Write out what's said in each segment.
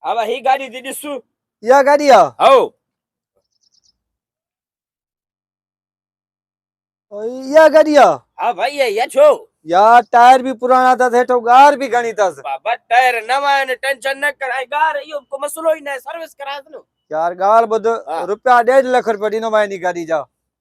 હવે હી ગાડી દીધી શું या गाड़ी आ હો या गाड़ी आ હા ભાઈ અહીંયા છો यार टायर भी पुराना था थे तो गार भी घनी था બાબા ટાયર નવા ને ટેન્શન ન કરાય ગાર યો કો મસલો ही ને સર્વિસ કરાય ને यार गाल बद हाँ। रुपया 1.5 लाख रुपया दी नो मायनी गाड़ी जा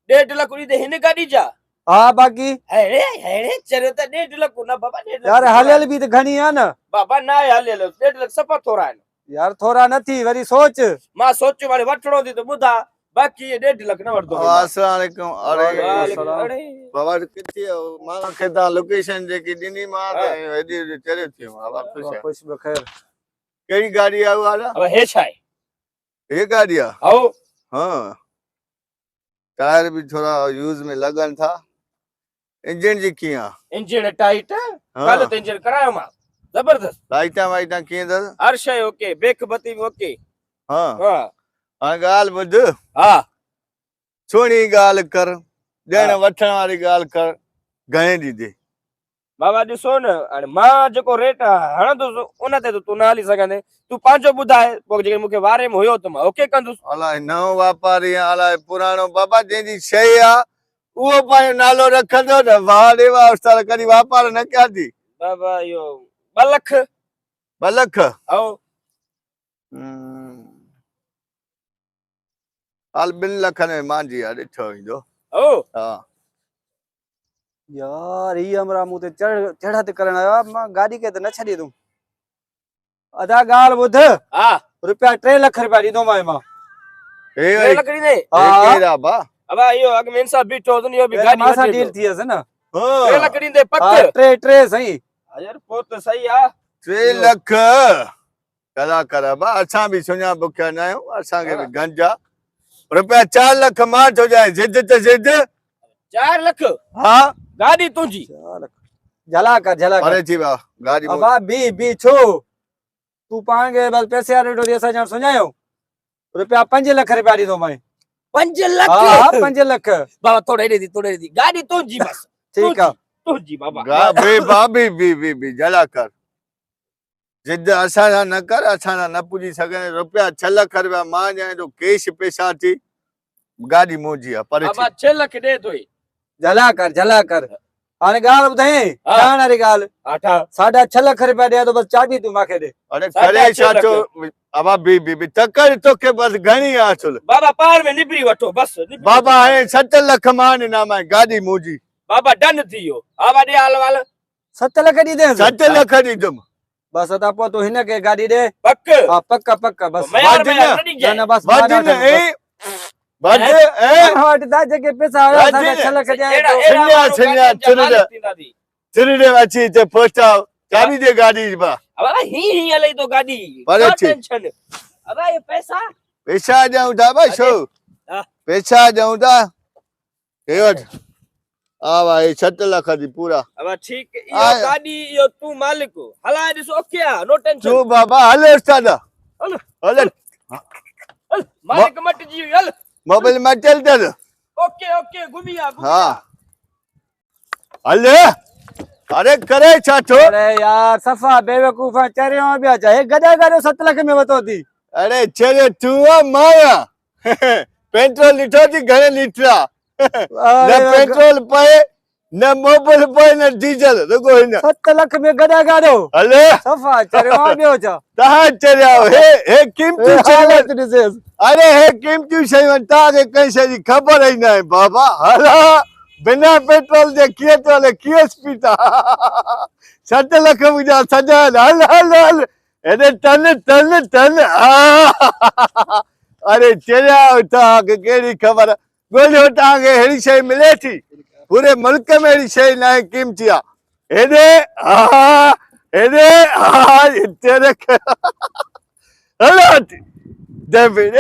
1.5 લાખ ઉડી દે હિને ગાડી જા हाँ बाकी હેડે હેડે ચરે તો 1.5 લાખ ના બાબા 1.5 લાખ यार हालेल भी तो घनी है ना બાબા ના હાલે 1.5 લાખ સપા થોરા यार थोड़ा नहीं वरी सोच માં સોચ્યું વાળી વટડો દી તો બુધા બાકી 1.5 લાખ ન વળતો अस्सलाम वालेकुम वालेकुम। अरे बाबा किथे मां खेदा लोकेशन जेकी दिनी मां एडी चरे थियो बाबा खुश है खुश बखैर केड़ी गाड़ी आउ आला હવે હે છાય ये गाड़ी आ હો हां टायर भी थोड़ा यूज में लगन था इंजन जी किया इंजन टाइट हाँ। કાલે તો इंजन કરાયો માં જબરદસ્ત लाइटा वाइटा किए दर હર્ષય ઓકે બેક બતી ઓકે हां હા आ गाल बुध હા छोणी गाल कर देण हाँ। वठण वाली गाल कर घणे दी दे બાબા ॾिसो न हाणे मां जेको रेट हणंदुसि उन ते तूं न हली सघंदे तूं पंहिंजो ॿुधाए पोइ जेके मूंखे वारे में हुयो त मां ओके कंदुसि अलाए नओ वापारी अलाए पुराणो बाबा जंहिंजी शइ आ उहो पंहिंजो नालो रखंदो न वाह ॾे वाह उस्ताद कॾहिं वापार न कया थी बाबा इहो 2 लख 2 लख हो हाल 2 लख में मांजी आ ॾिठो ईंदो हो हा यार ये हमरा मुंह ते चढ़ा ते करण आयो मां गाड़ी के त न छडी दूं अदा गाल बुध हा रुपया 3 लाख रुपया दी दो मां ए 2 लख ॾे हाँ। केरा बा अब इहो अॻ में इंसाफ बीठो हुन इहो बि गाॾी मासा वठी डील ॾिनो। थी अस न 3 लख ॾींदे पक हां ट्रे सही यार पोइ त सही आहे 3 लख कला कर बा असां भी सुञा बुखिया न आहियूं असांखे भी गंजा रुपया 4 लख मां थो जाए जिद त जिद 4 लख हा गाॾी तुंहिंजी झला कर अरे जी बा गाड़ी अबा बी छो तू पाण के बस पैसे आ रेडो असा जान सुञायो रुपया 5 लाख रुपया दी दो मैं 5 लख हां 5 लाख बाबा थोड़े ॾे गाॾी तुंहिंजी बस ठीक है तुंहिंजी बाबा गा बे बाबी बी जला कर जिद असां न कर असां न पुजी सघे रुपया 6 लख रुपया मां जाए तो कैश पैसा थी गाड़ी मोजी आ पर बाबा 6 लख ॾे तोई झला कर हाने गाल बुधाई हाँ। जान वाली गाल आठा 6.5 लाख रुपया दे तो बस चाबी तू माखे दे अरे साढ़े करे 6 छातो अब बी तकर तो के बस घणी आ चल बाबा पार में निबरी वठो बस निबरी बाबा है 7 लख मान ना मैं गाड़ी मोजी बाबा डन थी वियो हा ॾे हाल वाल 7 लाख दी दे 7 लख दी तुम बस अता पो तू हिन के गाड़ी दे पक हां पक्का बस मयार वाजिब मयार न। न ॾिजांइ। ना बस वजन ए वज ए हट दा जके पैसा आया वाजिब न। 6 लाख दे अहिड़ा- तो अहिड़ा छिन्या- माण्हू छिन्या- गाॾियुनि जा छिन्या। मालिक थींदा थी। चिरडे अची ते पहुचा चाबी दे गाड़ी बा बाबा ही हले तो गाॾी पर no अचे। tension। बाबा ये पैसा पैसा जाऊं था भाई शो हाँ। पैसा जाऊं था हे वठ आ भाई 7 लख दी पूरा अब ठीक इहो आया। गाॾी इहो तूं मालिक हो। हलाए ॾिसो ओके आहे नो टेंशन तू बाबा हले उस्ताद हल हले हल मालिक मटिजी वई, हल मोबाइल में चल दे ओके ओके घुमी आ घुमी हाँ आ। हले अरे करे छातो अरे यार सफा बेवकूफ चरियो बिया चाहे गदा गदा 7 लाख में वतो थी अरे चले तू आ माया पेट्रोल लिटो थी घणे लीटर न पेट्रोल पाए न मोबाइल पाए न डीजल रुको हिन 7 लाख में गदा गदा हले सफा चरियो बियो चा तहां चरिया हे कीमती शयूं दिसेस अरे हे कीमती शयूं तव्हांखे कंहिं शइ जी ख़बर ई न आहे बाबा हला बिना पेट्रोल जे कीअं थो हले कीअं स्पीड आहे 7 लख मुंहिंजा सॼा हल हल हल हेॾे टन अरे चरिया तव्हांखे कहिड़ी ख़बर ॻोल्हियो तव्हांखे अहिड़ी शइ मिले थी पूरे मुल्क में अहिड़ी शइ न आहे कीमती आहे हेॾे हिते रख हलो डेविड